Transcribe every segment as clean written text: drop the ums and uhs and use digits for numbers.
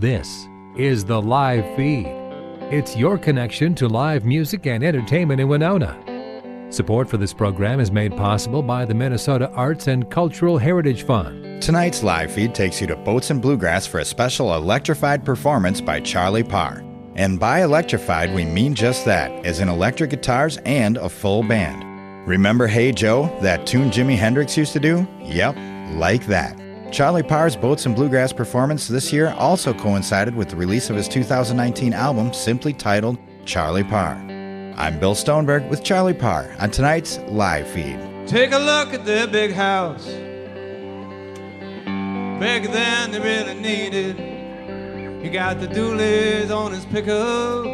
This is the live feed. It's your connection to live music and entertainment in Winona. Support for this program is made possible by the Minnesota Arts and Cultural Heritage Fund. Tonight's live feed takes you to Boats and Bluegrass for a special electrified performance by Charlie Parr. And by electrified, we mean just that, as in electric guitars and a full band. Remember Hey Joe, that tune Jimi Hendrix used to do? Yep, like that. Charlie Parr's Boats and Bluegrass performance this year also coincided with the release of his 2019 album simply titled Charlie Parr. I'm Bill Stoneberg with Charlie Parr on tonight's live feed. Take a look at their big house, bigger than they really needed. He got the dualies on his pickup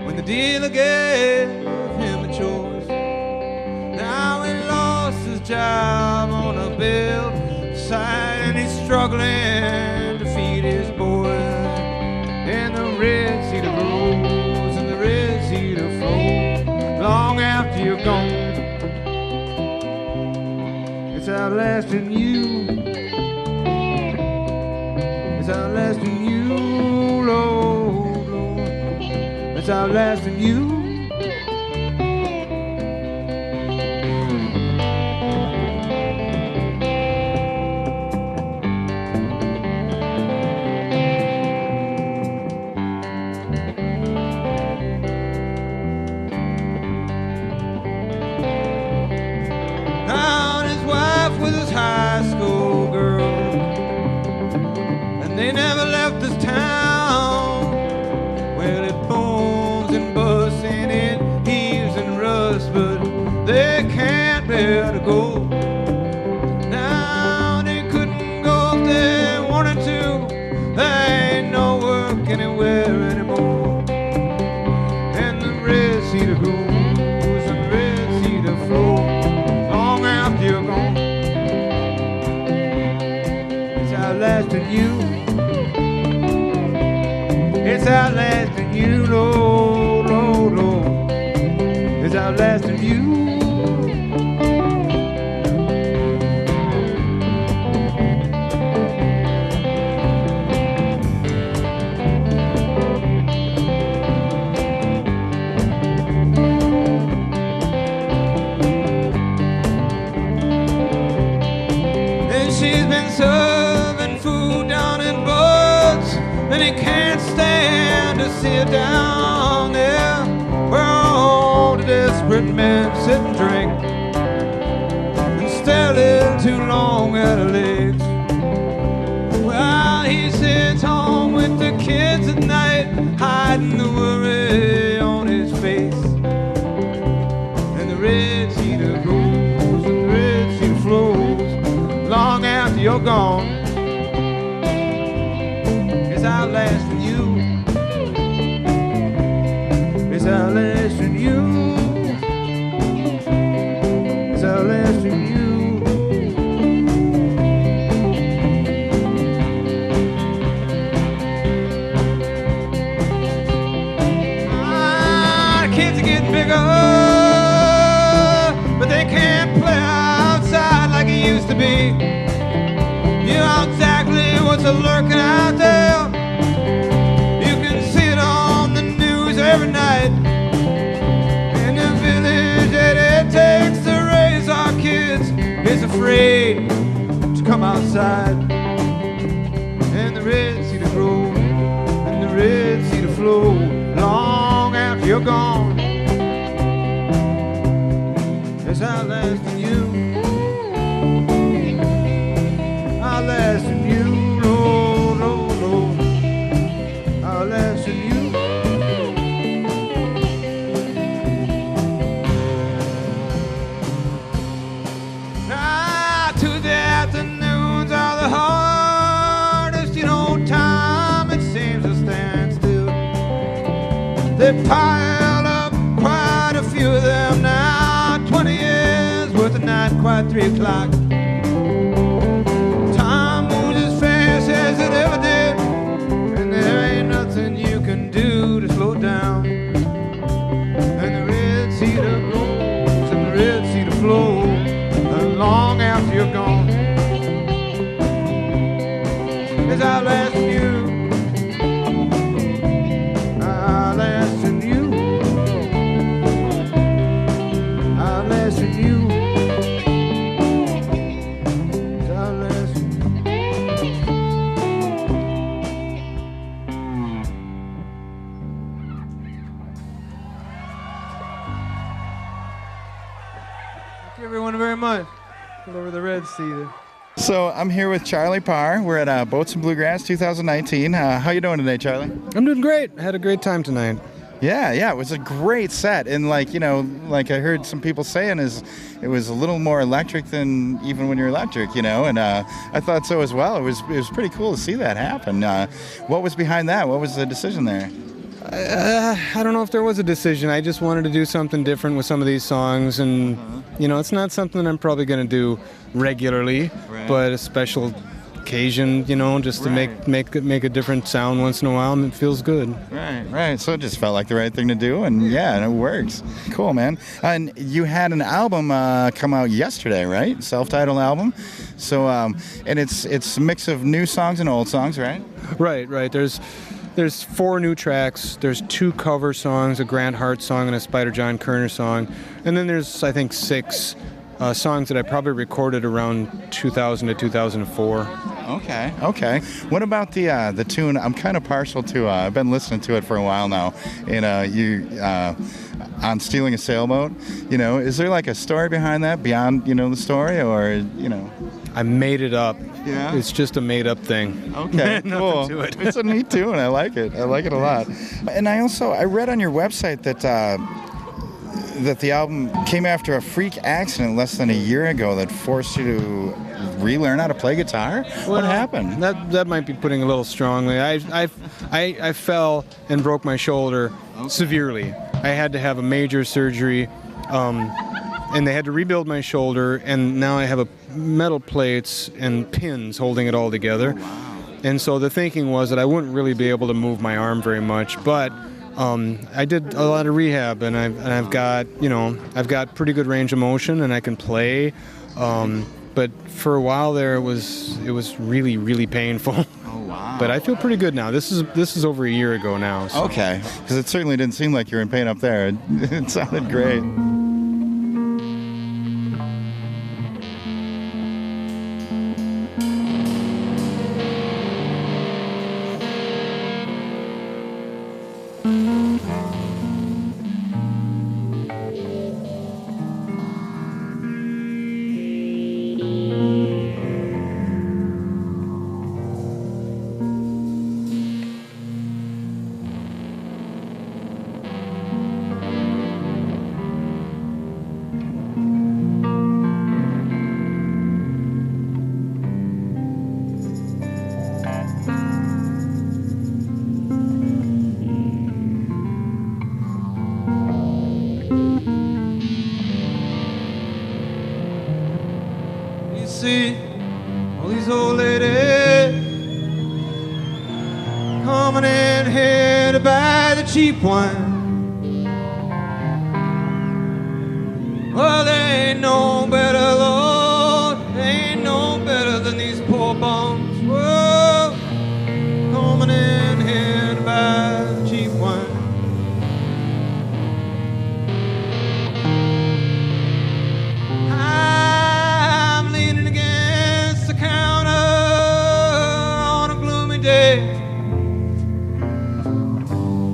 when the dealer gave him a choice. Now he lost his job on a bill side and he's struggling to feed his boy. And the red cedar grows and the red cedar flows long after you're gone. It's outlasting you. It's outlasting you, Lord, Lord. It's outlasting you. They never left this town. Well, it booms and busts and it heaves and rusts, but they can't bear to go. Now they couldn't go if they wanted to. There ain't no work anywhere anymore. And the red cedar grows and the red cedar flows long after you're gone. It's outlasting you. It's outlasting you, Lord, Lord, Lord. It's outlasting you. And she's been serving food down in Boats, and he can't stand to sit down there where all the desperate men sit and drink and stare a little too long at her legs. Well, he sits home with the kids at night, hiding the worry on his face. And the red cedar grows and the red cedar flows long after you're gone. It's outlasting you. It's outlasting you. It's outlasting you. The kids are getting bigger, but they can't play outside like it used to be. You know exactly what's lurking out there. You can see it on the news every night. In the village that it takes to raise our kids is afraid to come outside. And the red cedar grows and the red cedar flows long after you're gone. It's outlasting you. Outlasting you, Lord, Lord, Lord. Outlasting you. Now, Tuesday afternoons are the hardest. You know, time it seems to stand still. They pile up quite a few of them now. 20 years worth of night, quite 3 o'clock. As it ever did, and there ain't nothing you can do to slow down. And the red cedar grows and the red cedar flows long after you're gone. It's outlasting very much. All over the Red Sea there. So I'm here with Charlie Parr. We're at Boats and Bluegrass 2019. How you doing today, Charlie? I'm doing great. I had a great time tonight. Yeah, it was a great set. And like I heard some people saying it was a little more electric than even when you're electric, and I thought so as well. It was pretty cool to see that happen. What was behind that? What was the decision there? I don't know if there was a decision. I just wanted to do something different with some of these songs, and it's not something I'm probably going to do regularly, but a special occasion, just to make a different sound once in a while, and it feels good. Right. So it just felt like the right thing to do, and it works. Cool, man. And you had an album come out yesterday, right? Self-titled album. So and it's a mix of new songs and old songs, right? Right. There's 4 new tracks. There's 2 cover songs, a Grant Hart song and a Spider John Kerner song. And then there's, I think, 6 songs that I probably recorded around 2000 to 2004. Okay. What about the tune? I'm kind of partial to. I've been listening to it for a while now. And you on Stealing a Sailboat. Is there like a story behind that beyond the story, or I made it up. Yeah. It's just a made-up thing. Okay, cool. To it. It's a neat tune. I like it. I like it a lot. And I read on your website that the album came after a freak accident less than a year ago that forced you to relearn how to play guitar. What happened? That might be putting it a little strongly. I fell and broke my shoulder severely. I had to have a major surgery. And they had to rebuild my shoulder, and now I have metal plates and pins holding it all together. Oh, wow. And so the thinking was that I wouldn't really be able to move my arm very much, but I did a lot of rehab, and I've got pretty good range of motion, and I can play. But for a while there, it was really, really painful. Oh, wow. But I feel pretty good now. This is over a year ago now. So. Okay, because it certainly didn't seem like you were in pain up there. It sounded great. See all these old ladies coming in here to buy the cheap wine. Well, they ain't no better, Lord. They ain't no better than these poor bums. Well, coming in here to buy the cheap wine.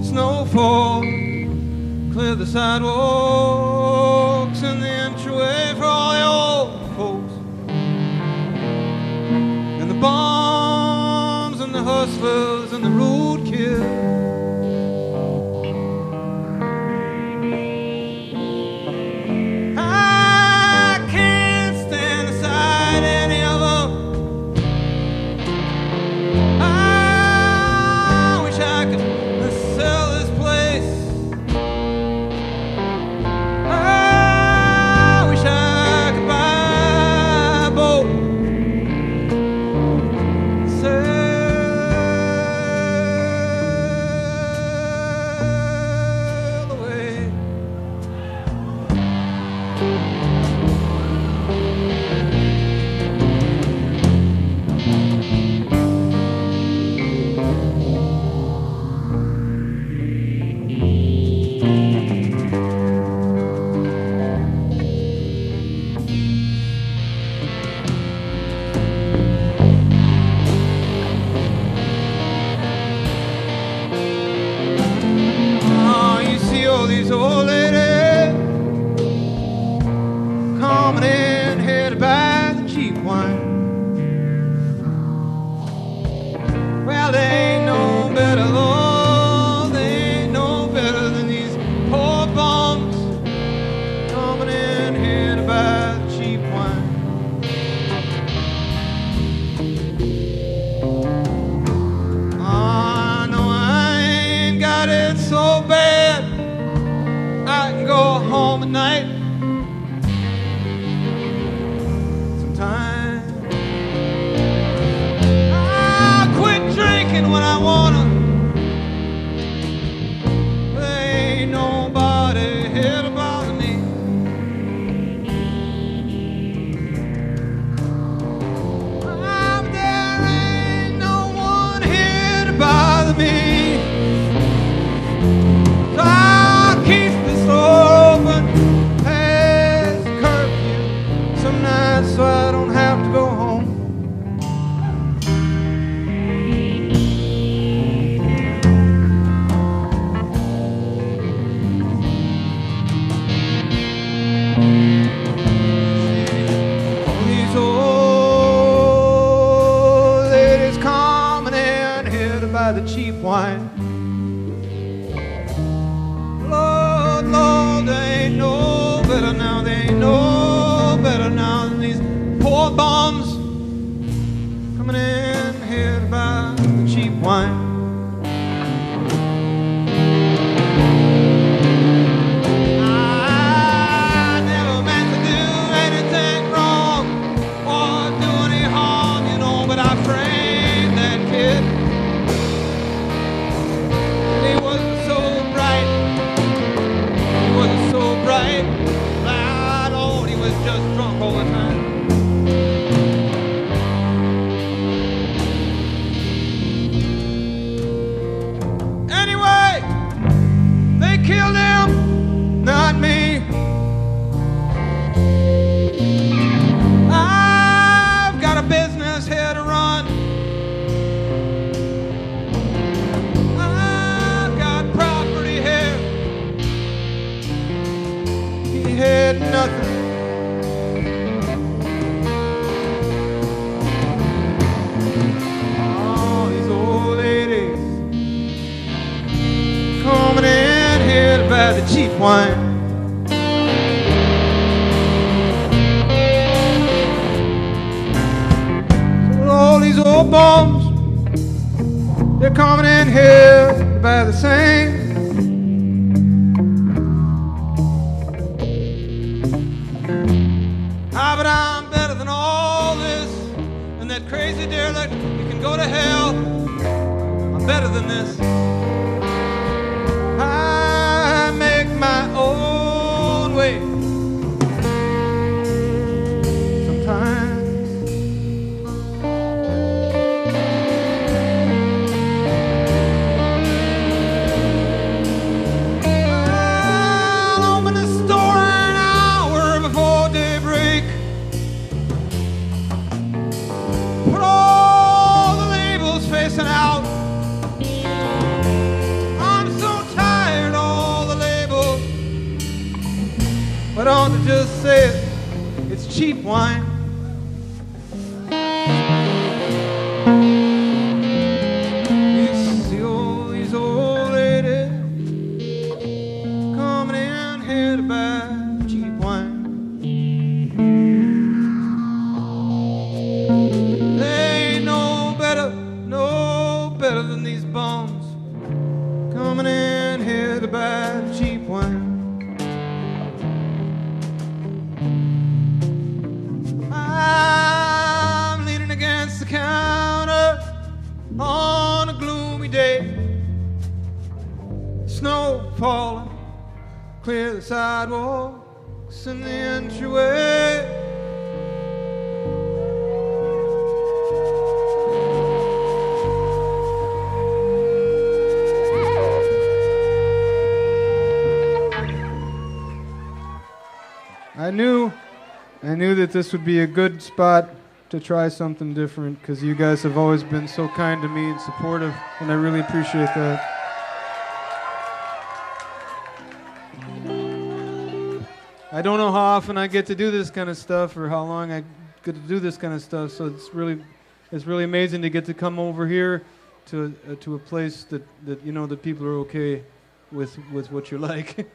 Snowfall, clear the sidewalks and the entryway for all the old folks, and the bums and the hustlers and the roadkill. I can't stand aside any of them. I wish I could sell this place. I wish I could buy a boat, sail by the cheap wine. Lord, Lord, they ain't no better now, they ain't no better now than these poor bums coming in here to buy the cheap wine. Killed him, not me. I've got a business here to run. I've got property here. He had nothing. Oh, these old ladies coming in here to buy the cheap wine. So all these old bums, they're coming in here to buy the same. Ah, but I'm better than all this, and that crazy derelict, you can go to hell. I'm better than this. My own way. Sometimes I'll open the store an hour before daybreak. Put all the labels facing out. Why don't you just say it? It's cheap wine. These old ladies coming in here to buy cheap wine. They ain't no better than these bums coming in here to buy cheap wine. On a gloomy day, snow falling, clear the sidewalks and the entryway. I knew that this would be a good spot to try something different, because you guys have always been so kind to me and supportive, and I really appreciate that. I don't know how often I get to do this kind of stuff or how long I get to do this kind of stuff, so it's really amazing to get to come over here to a place that you know that people are okay with what you like.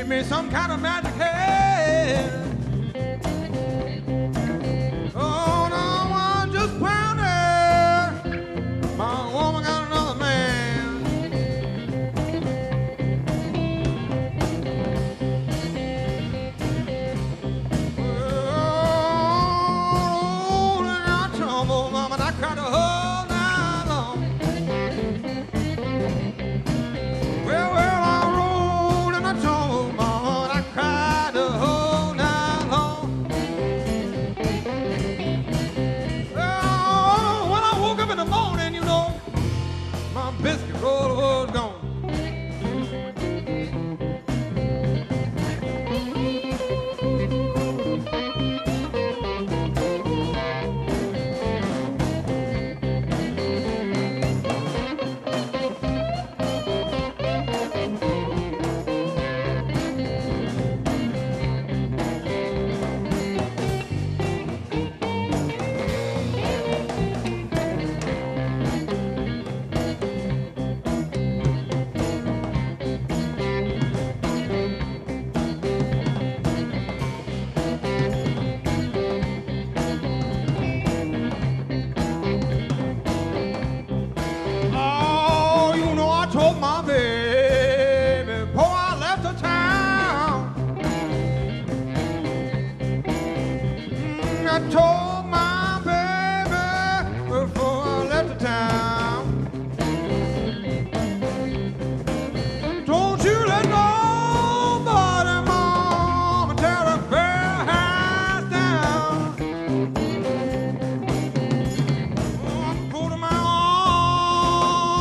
give me some kind of magic hand. Oh, no, I just found it. My woman got another man. Oh, and I tumble, mama, and I cried the whole night long. Well, I rolled and I tumbled, mama, and I cried the whole night long. Oh, when I woke up in the morning, you know, my biscuit roll was gone. Oh, you know, I told my baby before I left the town. I told my baby before I left the town. Don't you let nobody, mama, tear the fair house down. I put in my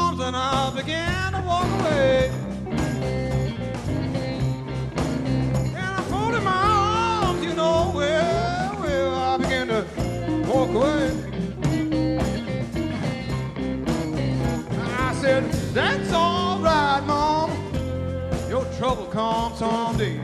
arms and I began to walk away. And I folded my arms, you know, well, I began to walk away. I said, that's all right, Mom. Your trouble comes someday.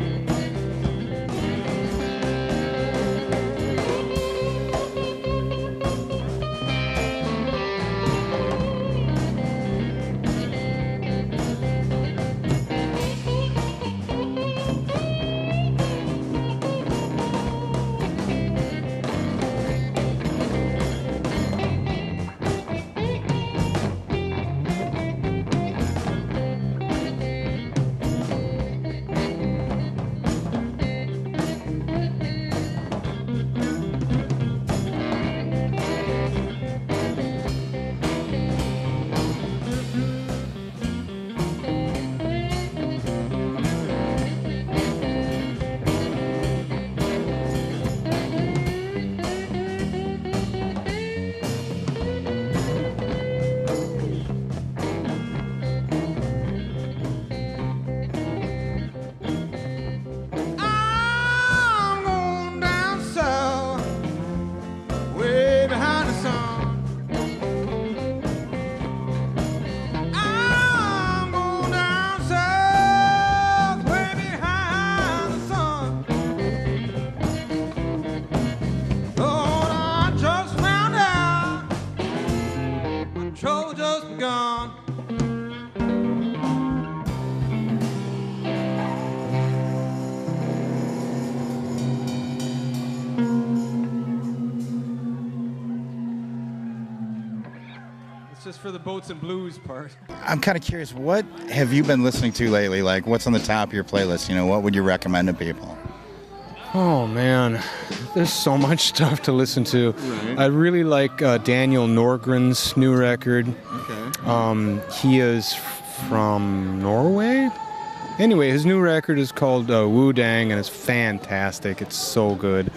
I'm going down south, way behind the sun. I'm going down south, way behind the sun. Lord, I just found out my trouble just begun. It's just for the boats and blues part. I'm kind of curious, what have you been listening to lately? Like, what's on the top of your playlist? You know, what would you recommend to people? Oh man, there's so much stuff to listen to. Right. I really like Daniel Norgren's new record. Okay. He is from Norway. Anyway, his new record is called Wu Dang, and it's fantastic. It's so good.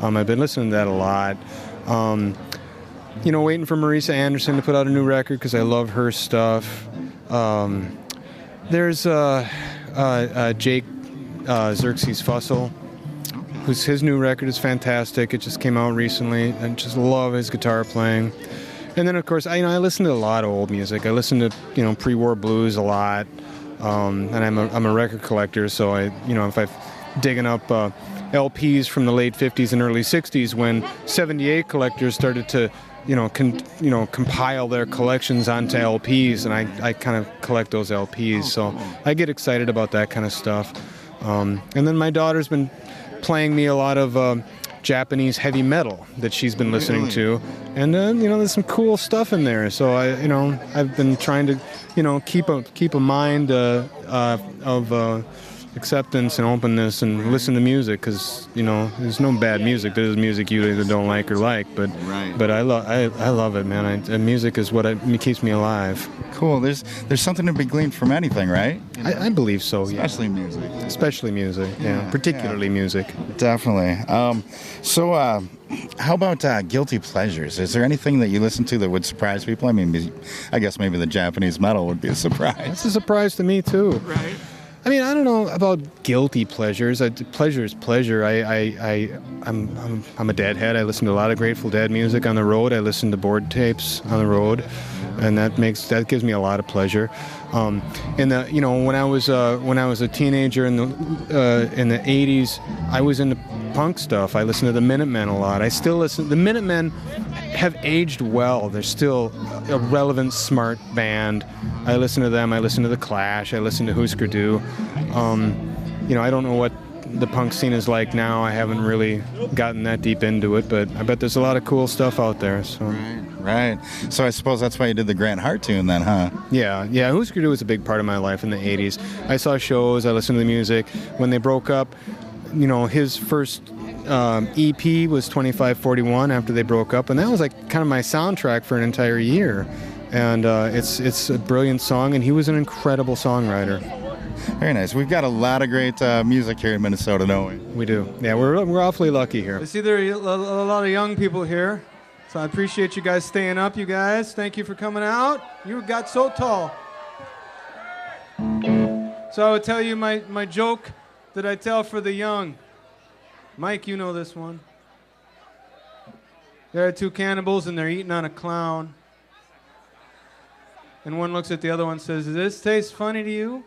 I've been listening to that a lot. You know, waiting for Marisa Anderson to put out a new record because I love her stuff. There's Jake Xerxes Fussell, his new record is fantastic. It just came out recently. I just love his guitar playing. And then, of course, I listen to a lot of old music. I listen to, pre-war blues a lot. And I'm a record collector, so if I'm digging up LPs from the late 50s and early 60s when 78 collectors started to compile their collections onto LPs, and I kind of collect those LPs, so I get excited about that kind of stuff. And then my daughter's been playing me a lot of Japanese heavy metal that she's been listening to, and there's some cool stuff in there. So I've been trying to keep a mind of acceptance and openness and listen to music, because there's no bad music. There's music you either don't like or like, but I love it, man. Music is what keeps me alive. Cool. There's something to be gleaned from anything, right? I believe so. Especially music. Especially music. Yeah. Particularly music. Definitely. So how about guilty pleasures? Is there anything that you listen to that would surprise people? I mean, I guess maybe the Japanese metal would be a surprise. It's a surprise to me too. Right. I mean, I don't know about guilty pleasures. Pleasure is pleasure. I'm a Deadhead. I listen to a lot of Grateful Dead music on the road. I listen to board tapes on the road, and that gives me a lot of pleasure. When I was a teenager in the 80s, I was into punk stuff. I listened to the Minutemen a lot. I still listen. The Minutemen have aged well. They're still a relevant, smart band. I listen to them. I listen to The Clash. I listen to Husker Du. I don't know what the punk scene is like now. I haven't really gotten that deep into it, but I bet there's a lot of cool stuff out there. So. Right. So I suppose that's why you did the Grant Hart tune then, huh? Yeah. Husker Du was a big part of my life in the 80s. I saw shows. I listened to the music. When they broke up, his first EP was 2541 after they broke up, and that was like kind of my soundtrack for an entire year. And it's a brilliant song, and he was an incredible songwriter. Very nice. We've got a lot of great music here in Minnesota, don't we? We do. Yeah, we're awfully lucky here. I see there are a lot of young people here, so I appreciate you guys staying up, you guys. Thank you for coming out. You got so tall. So I would tell you my joke that I tell for the young. Mike, you know this one. There are two cannibals, and they're eating on a clown. And one looks at the other one and says, "Does this taste funny to you?"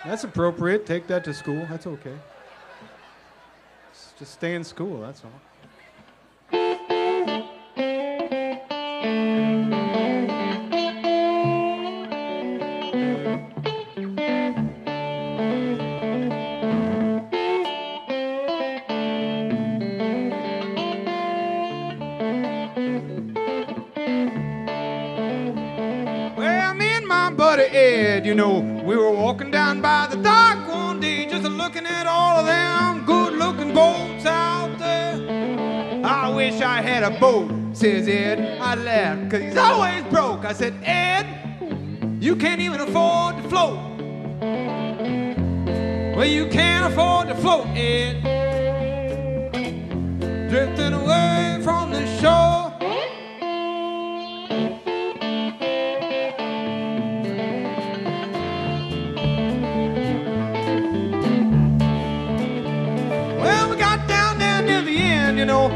That's appropriate. Take that to school. That's okay. Just stay in school, that's all. Ed, we were walking down by the dock one day, just looking at all of them good-looking boats out there. I wish I had a boat, says Ed. I laughed, because he's always broke. I said, Ed, you can't even afford to float. Well, you can't afford to float, Ed. Drifting away from the shore.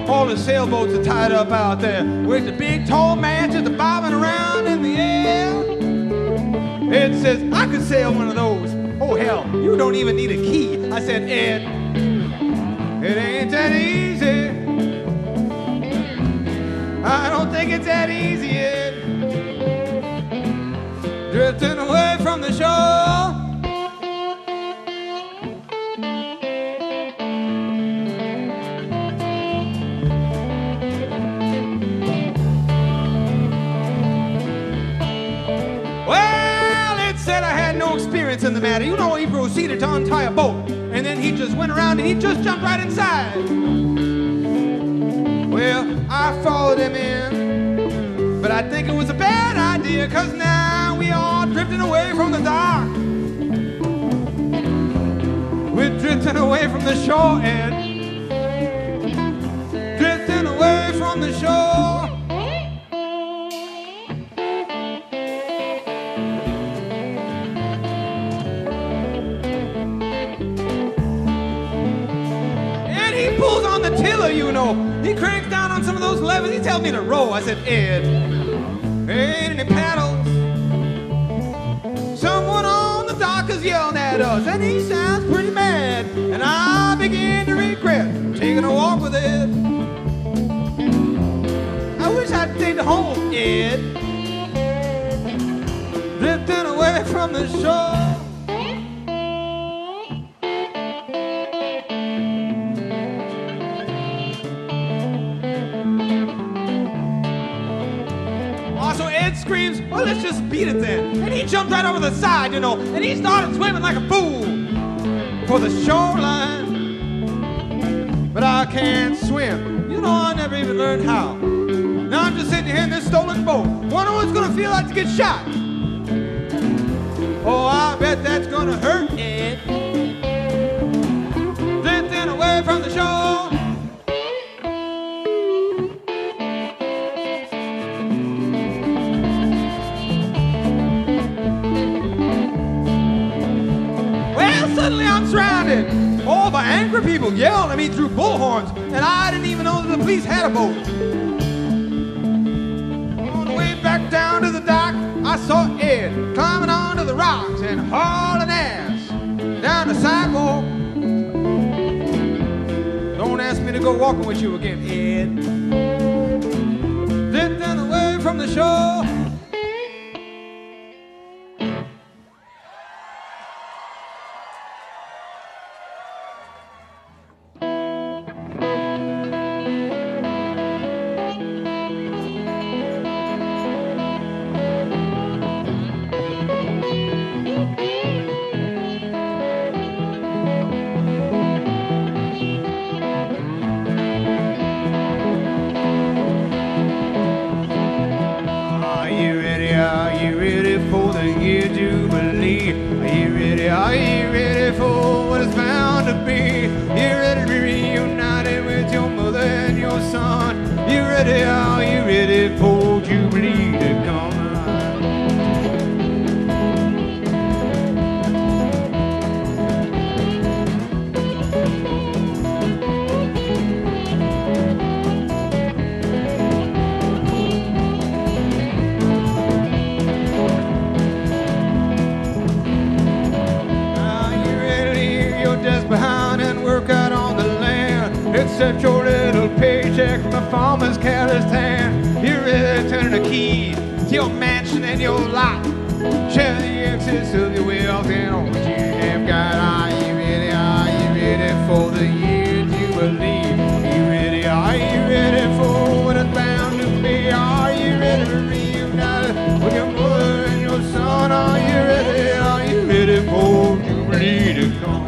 All the sailboats are tied up out there. Where's the big tall mast just bobbing around in the air? Ed says, I could sail one of those. Oh, hell, you don't even need a key. I said, Ed, it ain't that easy. I don't think it's that easy, Ed. Drifting away from the shore. In the matter, he proceeded to untie a boat, and then he just went around and he just jumped right inside. Well, I followed him in, but I think it was a bad idea, 'cause now we are drifting away from the dock. We're drifting away from the shore, Ed. Drifting away from the shore. He cranks down on some of those levers. He tells me to row. I said, Ed, ain't any paddles. Someone on the dock is yelling at us, and he sounds pretty mad. And I begin to regret taking a walk with Ed. I wish I'd stayed home, Ed. drifting away from the shore. So Ed screams, well, let's just beat it then. And he jumped right over the side, you know, and he started swimming like a fool for the shoreline. But I can't swim. You know, I never even learned how. Now I'm just sitting here in this stolen boat, wondering what it's gonna feel like to get shot. Oh, I bet that's gonna hurt, Ed. Drifting away from the shore. Suddenly I'm surrounded, all by angry people yelling at me through bullhorns, and I didn't even know that the police had a boat. On the way back down to the dock, I saw Ed climbing onto the rocks and hauling ass down the sidewalk. Don't ask me to go walking with you again, Ed. Drifting away from the shore. Are you ready for what is bound to be? You ready to be reunited with your mother and your son? You ready? Are you ready for Jubilee to come? Behind and work out on the land. Accept your little paycheck from a farmer's careless hand. You're ready to turn the key to your mansion and your lot. Share the excess of your wealth and all that you have got. Are you ready? Are you ready for the year Jubilee? Are you ready? Are you ready for what is bound to be? Are you ready to reunite with your mother and your son? Are you ready? Are you ready for Jubilee to come?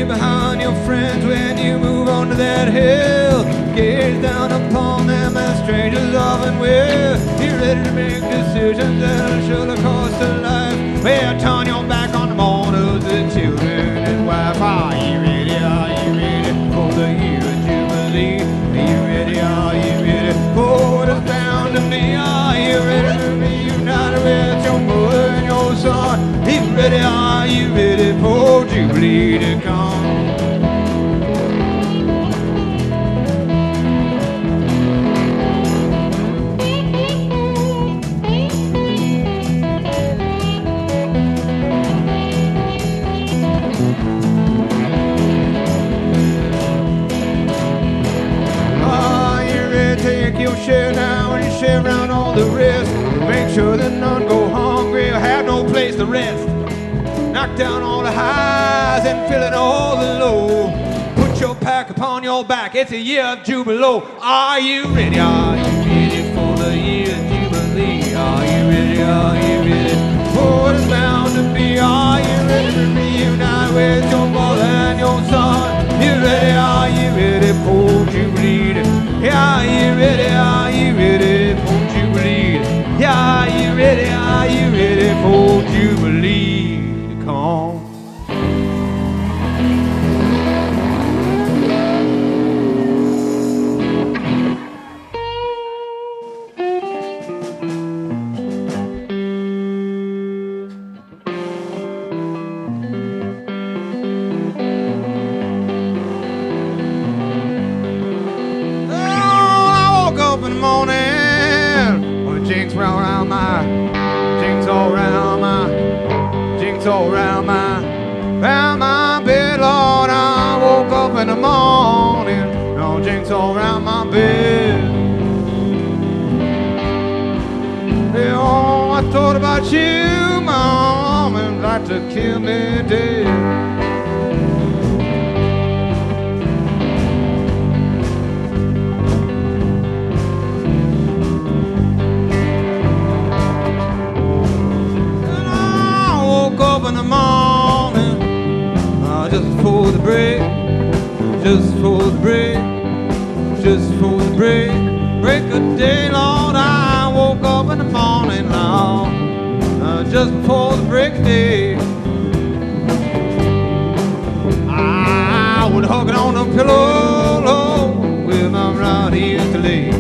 Behind your friends when you move on to that hill, gaze down upon them as strangers often will. You're ready to make decisions that'll surely cost a life. Well, turn your back on the mourners, the children and wife. Are you ready? Are you ready for the year of Jubilee? Are you ready? Are you ready for what is bound to be? Are you ready to reunite with your mother and your son? Are you ready? Are you ready for Jubilee to come? Your share now and you share around all the rest. Make sure that none go hungry or have no place to rest. Knock down all the highs and fill in all the low. Put your pack upon your back, it's a year of Jubilee. Are you ready? Are you ready for the year of Jubilee? Are you ready? Are you ready for what is bound to be? Are you ready to reunite with your mother and your son? You ready? Are you ready for Jubilee? Are you ready? Are you ready for Jubilee? Are you ready? Are you ready for Jubilee to come? all round my bed, Lord. I woke up in the morning, no jinx all round my bed. Yeah, oh, I thought about you, Mom, and like to kill me dead. Up in the morning, just for the break, just for the break, just for the break, break of day, Lord. I woke up in the morning, Lord, just before the break of day. I was hugging on the pillow, Lord, with my right ear to lay.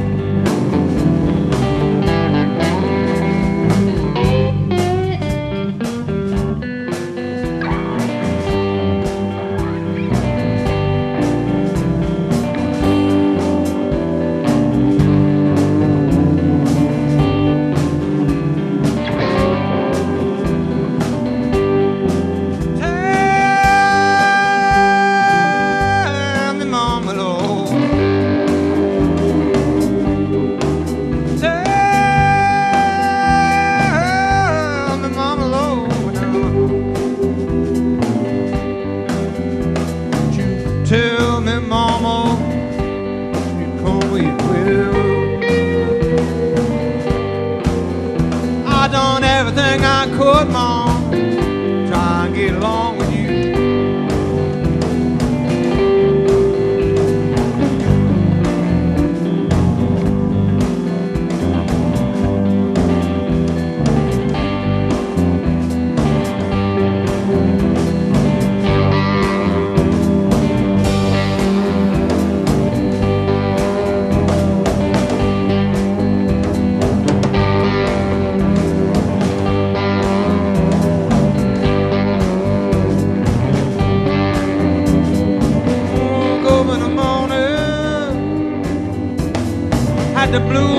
The blue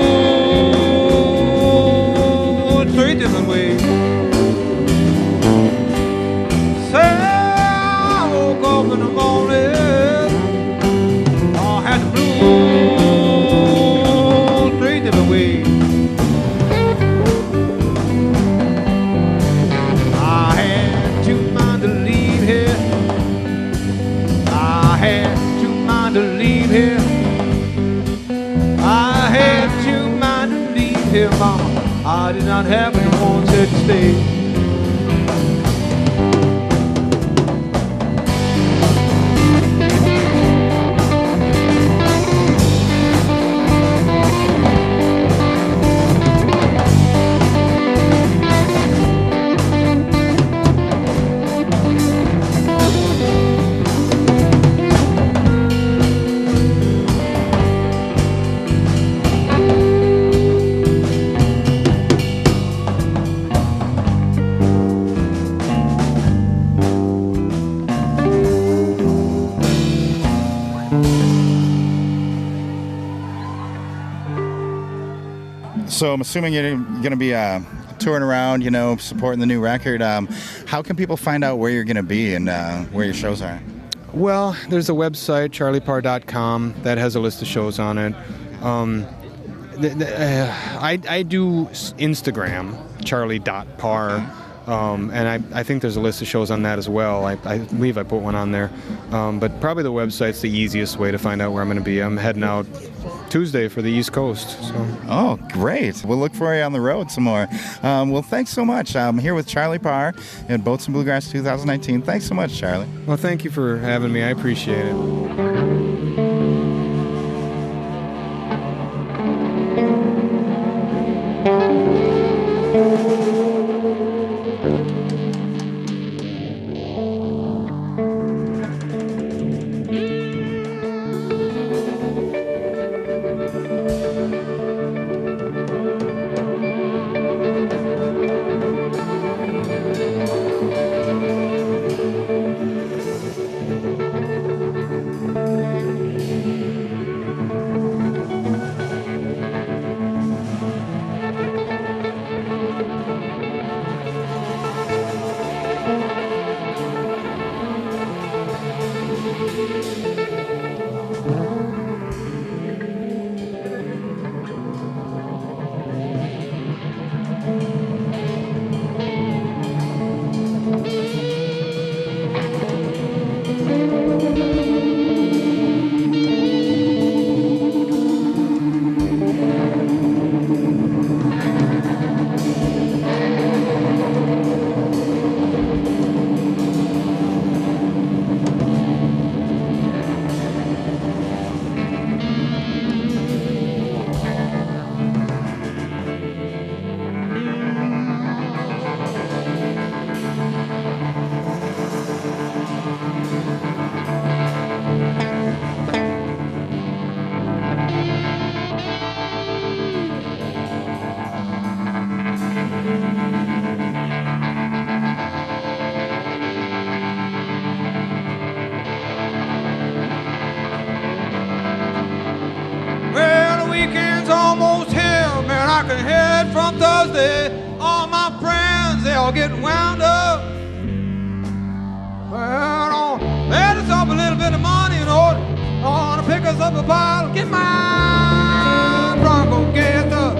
3 different ways. Say I woke up in the morning, I had the blue 3 different ways. I had to mind to leave here. I had to mind to leave here. Here, Mama, I did not have it, no one said to stay. So I'm assuming you're going to be touring around, you know, supporting the new record. How can people find out where you're going to be and where your shows are? Well, there's a website, charlieparr.com, that has a list of shows on it. I do Instagram, charlie.parr, and I think there's a list of shows on that as well. I believe I put one on there. But probably the website's the easiest way to find out where I'm going to be. I'm heading out Tuesday for the East Coast. So. Oh, great. We'll look for you on the road some more. Well, thanks so much. I'm here with Charlie Parr at Boats and Bluegrass 2019. Thanks so much, Charlie. Well, thank you for having me. I appreciate it. it from Thursday. All my friends, they all get wound up. Well, let us up a little bit of money, you know. I want to pick us up a bottle, get my Bronco gassed up.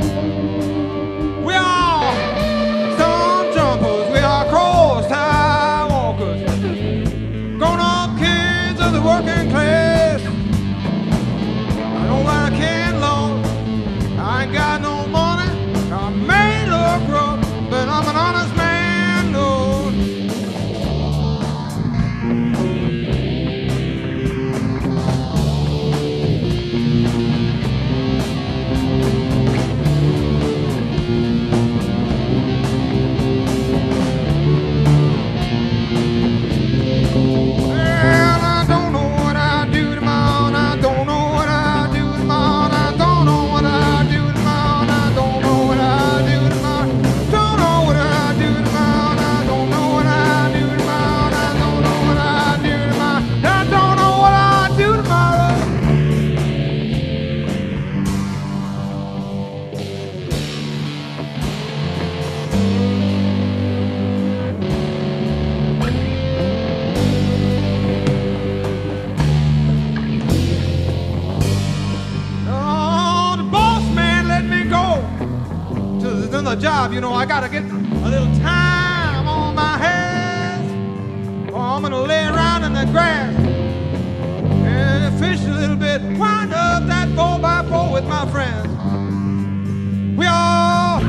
We are storm jumpers, we are cross-tie walkers, grown-up kids of the working class. I know that I can, Lord. I ain't got no money. I may look rough, but I'm an honest man, Lord. Job, you know, I gotta get a little time on my hands, or I'm gonna lay around in the grass and fish a little bit, wind up that 4x4 with my friends. We are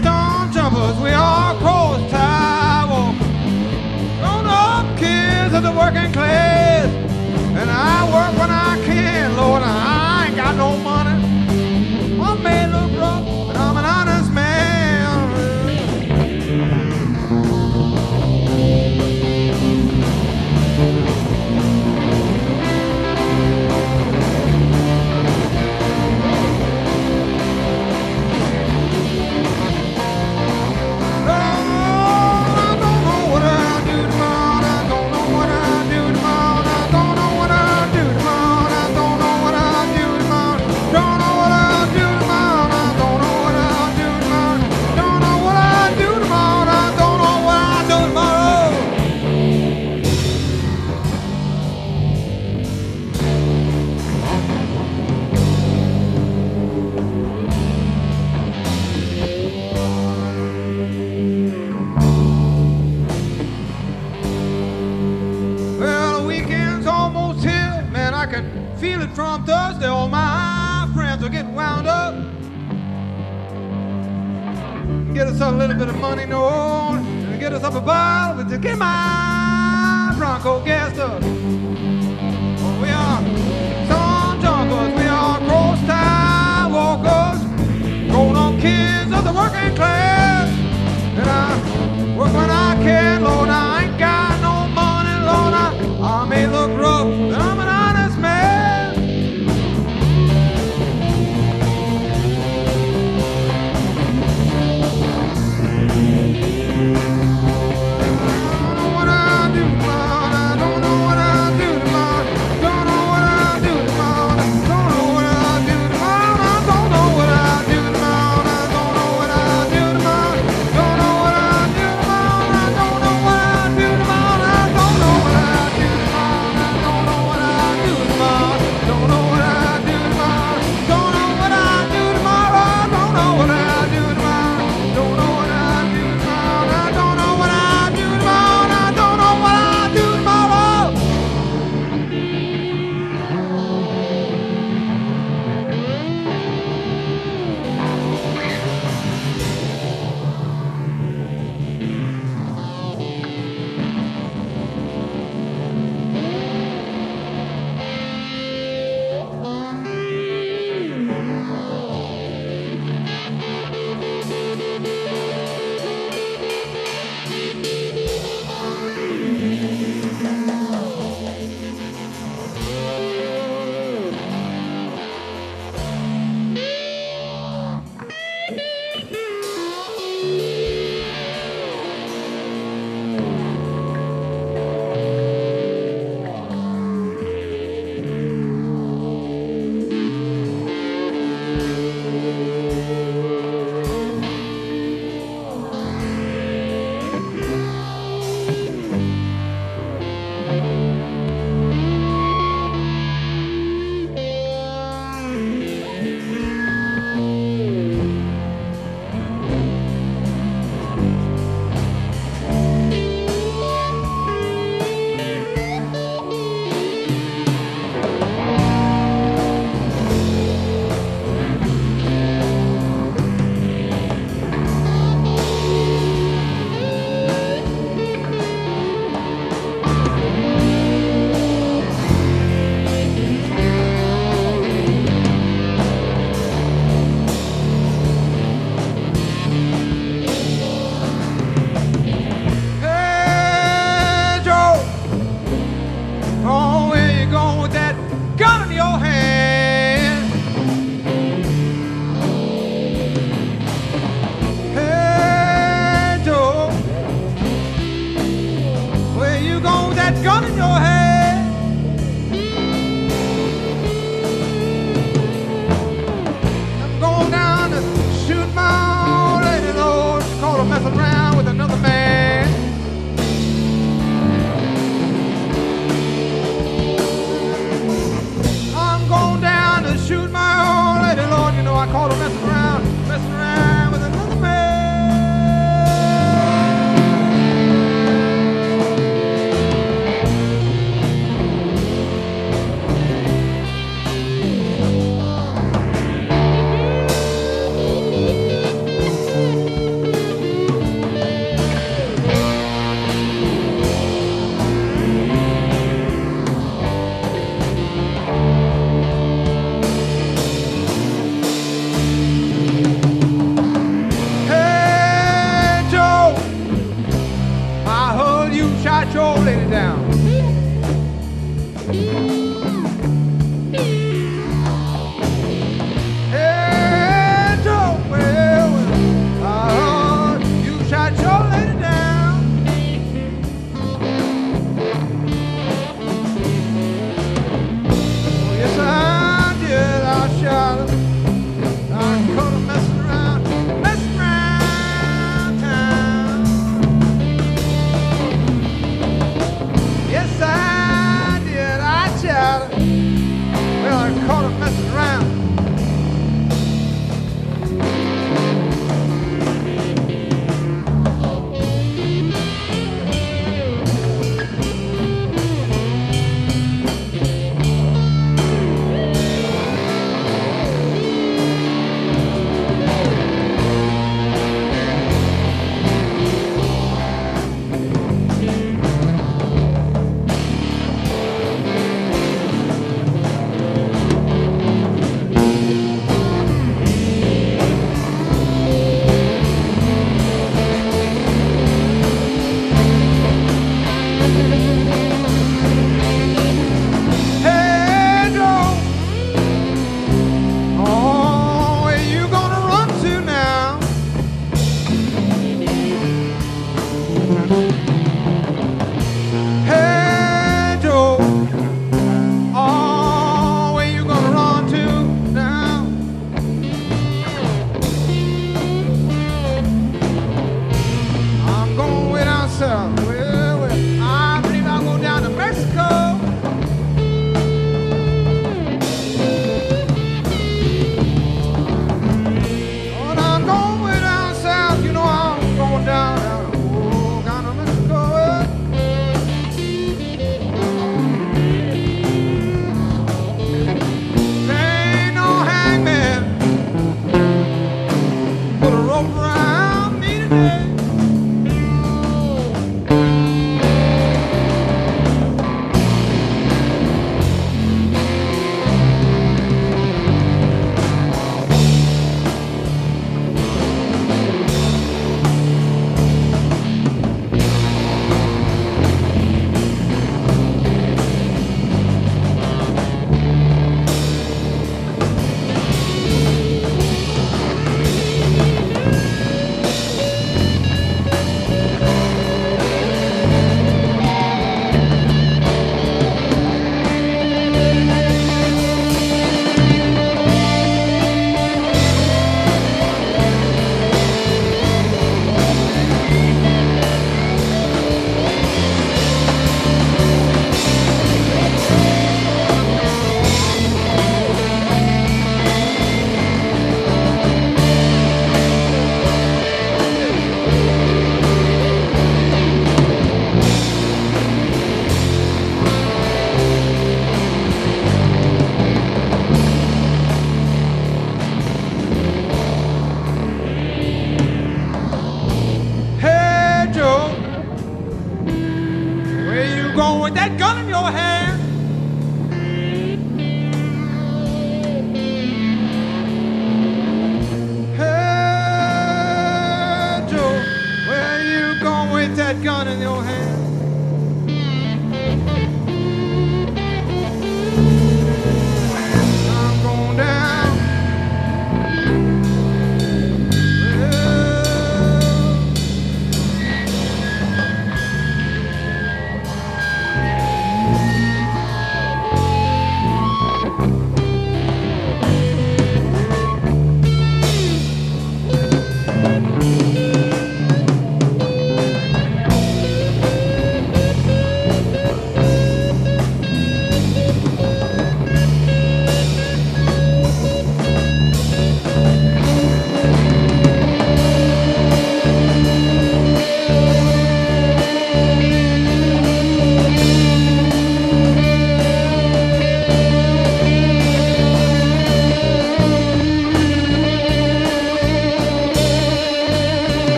storm jumpers, we are cross-tie walkers, grown-up kids of the working class, and I work when I can, Lord. I ain't got no money. I may look rough, but I'm an honest man. From Thursday, all my friends are getting wound up. Get us a little bit of money, no, and get us up a bottle to get my Bronco gassed up. We are storm jumpers, we are cross-tie walkers, grown-up kids of the working class. And I work when I can, Lord. I ain't got no money, Lord. I may look rough, but I'm an honest man. messing around with another man. I'm going down to shoot my old lady, Lord. You know I caught her messing around with another man. Shot your old lady down. Hey, Joe, well, I heard you shot your lady down. Oh, yes, I did. I shot her. I caught her messing around town. Yes, I did. I shot her. Well, I caught her messing around.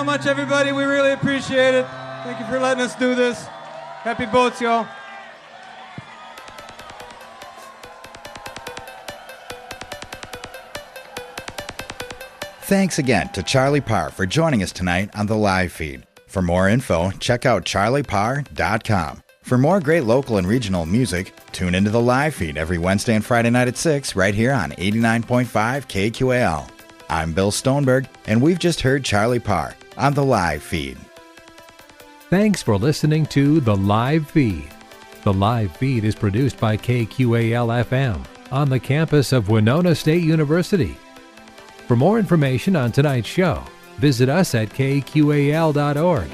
much, everybody. We really appreciate it. Thank you for letting us do this. Happy boats, y'all. Thanks again to Charlie Parr for joining us tonight on the live feed. For more info, check out charlieparr.com. For more great local and regional music, tune into the live feed every Wednesday and Friday night at 6 right here on 89.5 KQAL. I'm Bill Stoneberg, and we've just heard Charlie Parr on the live feed. Thanks for listening to The Live Feed. The Live Feed is produced by KQAL-FM on the campus of Winona State University. For more information on tonight's show, visit us at kqal.org.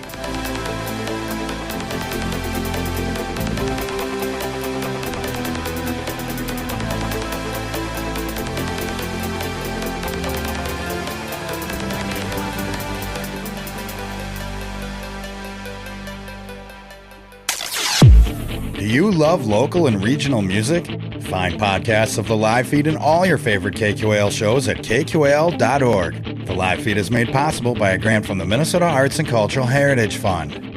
Do you love local and regional music? Find podcasts of the live feed and all your favorite KQAL shows at kqal.org. The live feed is made possible by a grant from the Minnesota Arts and Cultural Heritage Fund.